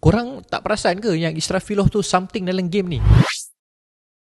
Korang tak perasan ke yang Israfilov tu something dalam game ni?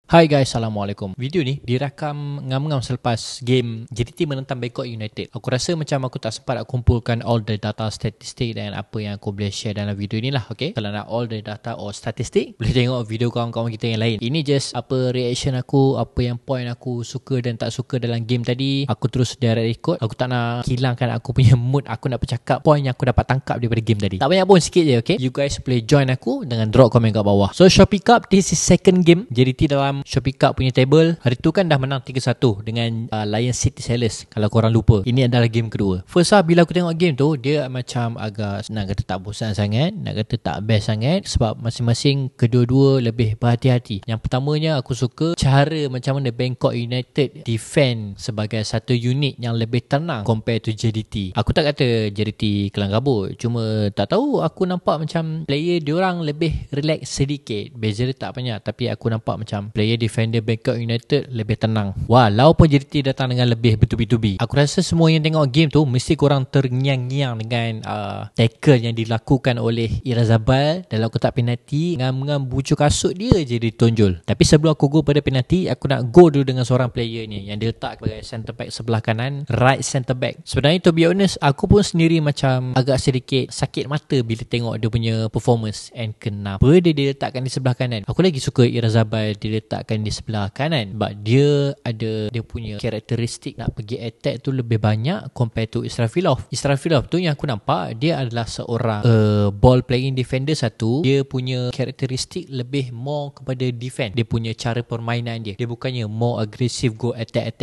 Hai guys, Assalamualaikum. Video ni dirakam ngam-ngam selepas game JDT menentang Bangkok United. Aku rasa macam aku tak sempat aku kumpulkan all the data statistik dan apa yang aku boleh share dalam video ni lah, okay? Kalau nak all the data or statistik, boleh tengok video kawan-kawan kita yang lain. Ini just apa reaction aku, apa yang point aku suka dan tak suka dalam game tadi. Aku terus direct record. Aku tak nak hilangkan aku punya mood. Aku nak bercakap point yang aku dapat tangkap daripada game tadi. Tak banyak pun, sikit je, okay? You guys boleh join aku dengan drop komen kat bawah. So Shopee Cup, this is second game JDT dalam Shopee Cup punya table. Hari tu kan dah menang 3-1 dengan Lion City Sailors, kalau korang lupa. Ini adalah game kedua. First half bila aku tengok game tu, dia macam agak, nak kata tak bosan sangat, nak kata tak best sangat, sebab masing-masing kedua-dua lebih berhati-hati. Yang pertamanya aku suka cara macam mana Bangkok United defend sebagai satu unit yang lebih tenang compare to JDT. Aku tak kata JDT kelang kabut, cuma tak tahu, aku nampak macam player diorang lebih relax sedikit. Beza dia tak banyak, tapi aku nampak macam player defender Bangkok United lebih tenang. Walaupun JDT datang dengan lebih bertubi-tubi. Aku rasa semua yang tengok game tu mesti korang terngiang-ngiang dengan tackle yang dilakukan oleh Irazabal dalam kotak penalti. Ngam-ngam bucu kasut dia je ditonjol. Tapi sebelum aku go pada penalti, aku nak go dulu dengan seorang player ni yang diletak sebagai centre back sebelah kanan, right centre back. Sebenarnya to be honest, aku pun sendiri macam agak sedikit sakit mata bila tengok dia punya performance. And kenapa dia diletakkan di sebelah kanan? Aku lagi suka Irazabal diletakkan di sebelah kanan, sebab dia ada dia punya karakteristik nak pergi attack tu lebih banyak compare to Israfilov. Israfilov tu yang aku nampak dia adalah seorang ball playing defender satu. Dia punya karakteristik lebih more kepada defend. Dia punya cara permainan dia bukannya more aggressive go attack.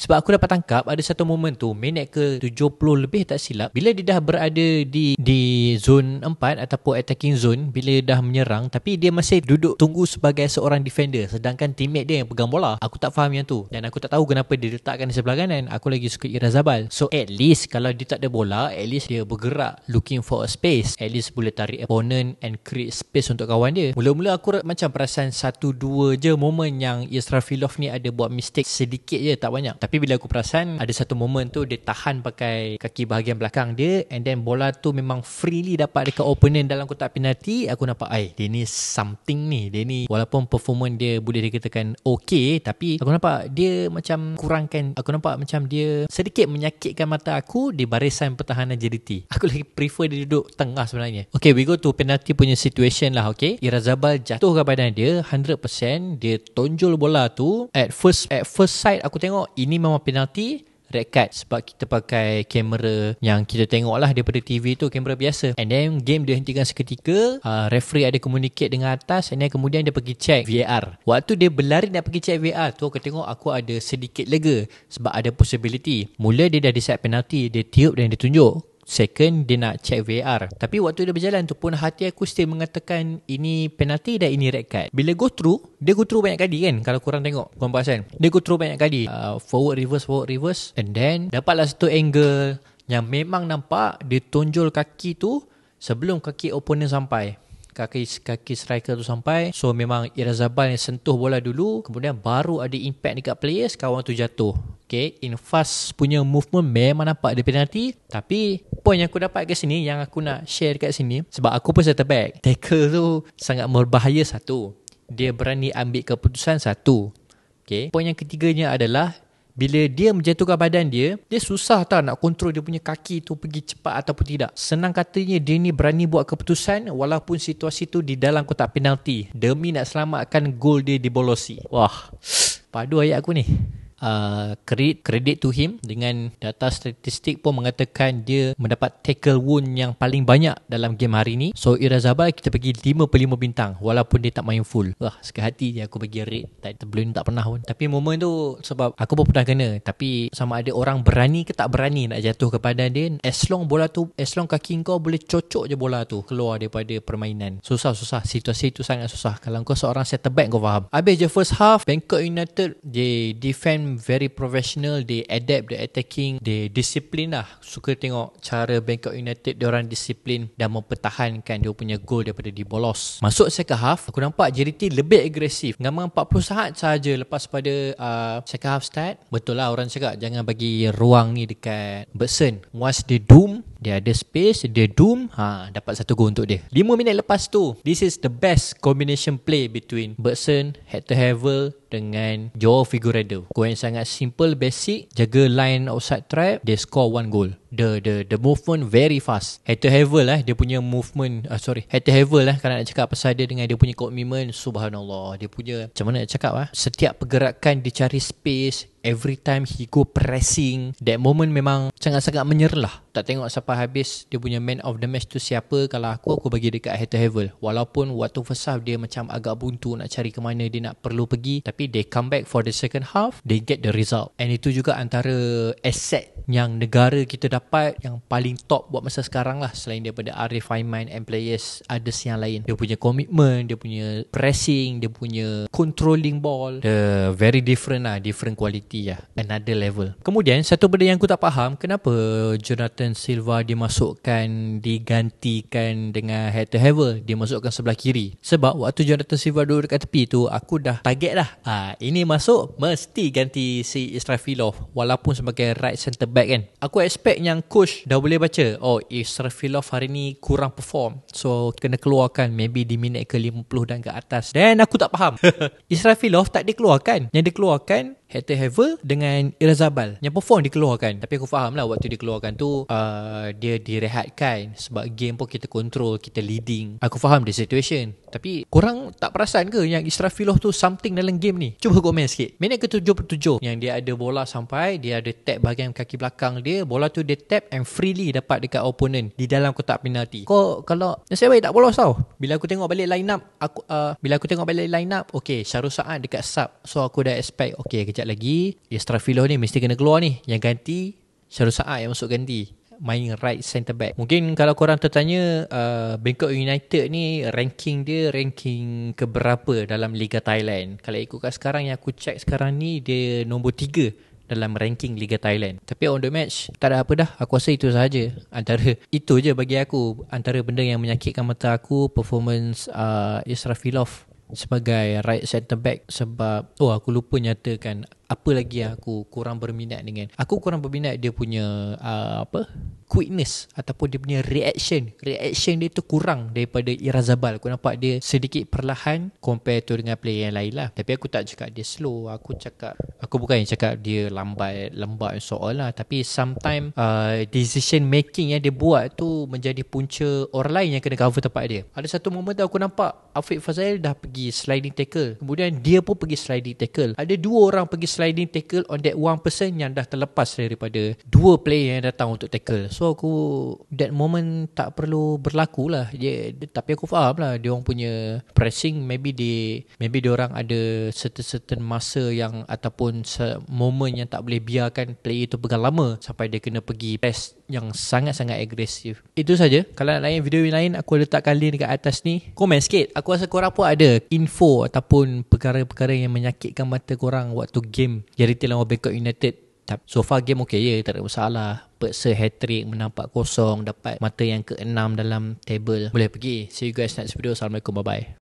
Sebab aku dapat tangkap ada satu moment tu minit ke 70 lebih tak silap, bila dia dah berada di zone 4 ataupun attacking zone, bila dah menyerang tapi dia masih duduk tunggu sebagai seorang defender, sedangkan teammate dia yang pegang bola. Aku tak faham yang tu, dan aku tak tahu kenapa dia letakkan di sebelah kanan. Aku lagi suka Irazabal. So at least kalau dia tak ada bola, at least dia bergerak looking for a space, at least boleh tarik opponent and create space untuk kawan dia. Mula-mula aku macam perasan 1-2 je moment yang Israfilov ni ada buat mistake sedikit je, tak banyak. Tapi bila aku perasan ada satu moment tu dia tahan pakai kaki bahagian belakang dia, and then bola tu memang freely dapat dekat opponent dalam kotak penalti. Aku nampak dia ni something ni. Dia ni walaupun performance dia boleh dikatakan okay, tapi aku nampak dia macam kurangkan. Aku nampak macam dia sedikit menyakitkan mata aku di barisan pertahanan JDT. Aku lagi prefer dia duduk tengah sebenarnya. Okay, we go to penalty punya situation lah. Okay, Irazabal jatuh ke badan dia 100%. Dia tonjol bola tu. At first sight aku tengok ini memang penalty, red card, sebab kita pakai kamera yang kita tengok lah daripada TV tu, kamera biasa. And then game dia hentikan seketika. Referee ada communicate dengan atas, and then kemudian dia pergi check VAR. Waktu dia berlari nak pergi check VAR tu, aku tengok aku ada sedikit lega, sebab ada possibility. Mula dia dah decide penalty, dia tiup dan dia tunjuk. Second, dia nak check VAR. Tapi waktu dia berjalan tu pun hati aku still mengatakan ini penalty dan ini red card. Bila dia go through banyak kali kan. Kalau korang tengok, korang perasan, dia go through banyak kali, forward reverse, and then dapatlah satu angle yang memang nampak dia tonjol kaki tu sebelum kaki opponent sampai, kaki striker tu sampai. So memang Irazabal yang sentuh bola dulu, kemudian baru ada impact dekat players, kawan tu jatuh. Okay, in fast punya movement memang nampak ada penalty. Tapi point yang aku dapat kat sini, yang aku nak share kat sini, sebab aku pun center back, tackle tu sangat berbahaya. Satu, dia berani ambil keputusan. Satu, okay. Point yang ketiganya adalah bila dia menjatuhkan badan dia susah tau nak kontrol dia punya kaki tu pergi cepat ataupun tidak. Senang katanya dia ni berani buat keputusan walaupun situasi tu di dalam kotak penalti, demi nak selamatkan gol dia dibolosi. Wah, padu ayat aku ni. Credit to him. Dengan data statistik pun mengatakan dia mendapat tackle wound yang paling banyak dalam game hari ni. So Irazabal kita bagi 5/5 bintang walaupun dia tak main full. Wah, sekali hati je aku bagi rate. Sebelum ni tak pernah pun. Tapi moment tu sebab aku pun pernah kena. Tapi sama ada orang berani ke tak berani nak jatuh ke badan dia, as long kaki kau boleh cocok je bola tu keluar daripada permainan. Susah. Situasi tu sangat susah kalau kau seorang center back, kau faham. Habis je first half, Bangkok United dia defend team very professional. They adapt the attacking, they discipline lah. Suka tengok cara Bangkok United diorang disiplin dan mempertahankan dia punya gol daripada dibolos. Masuk second half, aku nampak JDT lebih agresif. Ngam 40 saat sahaja lepas pada second half start. Betul lah orang cakap jangan bagi ruang ni dekat Bergson. Once dia doom, dia ada space, dia doom, dapat satu gol untuk dia. 5 minit lepas tu, this is the best combination play between Bergson, Hector Havel dengan Joao Figueiredo. Gol yang sangat simple, basic, jaga line outside trap, they score one goal. The movement very fast. Hector Havel dia punya movement, Hector Havel kalau nak cakap pasal dia dengan dia punya komitmen, subhanallah, dia punya macam mana nak cakap setiap pergerakan dia cari space, every time he go pressing, that moment memang sangat-sangat menyerlah. Tak tengok sampai habis dia punya man of the match tu siapa. Kalau aku bagi dekat Hector Havel. Walaupun waktu first half dia macam agak buntu nak cari ke mana dia nak perlu pergi, tapi they come back for the second half, they get the result. And itu juga antara asset yang negara kita dapat yang paling top buat masa sekarang lah, selain daripada Arif Aiman and players others yang lain. Dia punya komitmen, dia punya pressing, dia punya controlling ball, the very different lah, different quality lah, another level. Kemudian satu benda yang aku tak faham, kenapa Jonathan Silva digantikan dengan Hector Havel, dia masukkan sebelah kiri. Sebab waktu Jonathan Silva duduk dekat tepi tu, aku dah target dah, ini masuk mesti ganti si Israfilov walaupun sebagai right centre back kan. Aku expect yang coach dah boleh baca, Israfilov hari ni kurang perform, so kena keluarkan maybe di minit ke 50 dan ke atas. Dan aku tak faham Israfilov tak dikeluarkan. Yang dikeluarkan Hector Havel dengan Irazabal. Yang perform dikeluarkan. Tapi aku faham lah waktu dikeluarkan tu dia direhatkan sebab game pun kita control, kita leading. Aku faham the situation. Tapi korang tak perasan ke yang Israfilov tu something dalam game ni? Cuba komen sikit. Minit ke 77 yang dia ada bola sampai, dia ada tap bahagian kaki belakang dia, bola tu dia tap and freely dapat dekat opponent di dalam kotak penalti. Kalau nasib baik tak bolos tau. Bila aku tengok balik line up, okay, Syarul Saad dekat sub. So aku dah expect, okay, kejap lagi Israfilov ni mesti kena keluar ni. Yang ganti Syarul Saad yang masuk ganti, main right centre back. Mungkin kalau korang tertanya Bangkok United ni ranking keberapa dalam Liga Thailand. Kalau ikutkan sekarang yang aku check sekarang ni, dia nombor 3 dalam ranking Liga Thailand. Tapi on the match tak ada apa dah. Aku rasa itu sahaja. Antara itu je bagi aku, antara benda yang menyakitkan mata aku, performance Israfilov sebagai right centre back. Sebab aku lupa nyatakan apa lagi yang aku kurang berminat dengan. Aku kurang berminat dia punya quickness ataupun dia punya reaction dia tu kurang daripada Irazabal. Aku nampak dia sedikit perlahan compare tu dengan player yang lain lah. Tapi aku tak cakap dia slow. Aku bukan yang cakap dia lambat soal lah. Tapi sometimes decision making yang dia buat tu menjadi punca orang lain yang kena cover tempat dia. Ada satu moment tu aku nampak Afiq Fazail dah pergi sliding tackle, kemudian dia pun pergi sliding tackle. Ada dua orang pergi sliding tackle on that one person yang dah terlepas daripada dua player yang datang untuk tackle. So aku that moment tak perlu berlaku lah. Tapi aku faham lah dia orang punya pressing, maybe dia orang ada certain masa yang ataupun moment yang tak boleh biarkan player tu pegang lama sampai dia kena pergi press yang sangat-sangat agresif. Itu saja. Kalau nak lain video yang lain, aku letakkan link dekat atas ni. Komen sikit. Aku rasa korang pun ada info ataupun perkara-perkara yang menyakitkan mata korang waktu game JDT lawan Bangkok United. So far game okay je, tak ada masalah. Bergson hat-trick, menang 4-0, dapat mata yang ke-6 dalam table. Boleh pergi. See you guys next video. Assalamualaikum, bye-bye.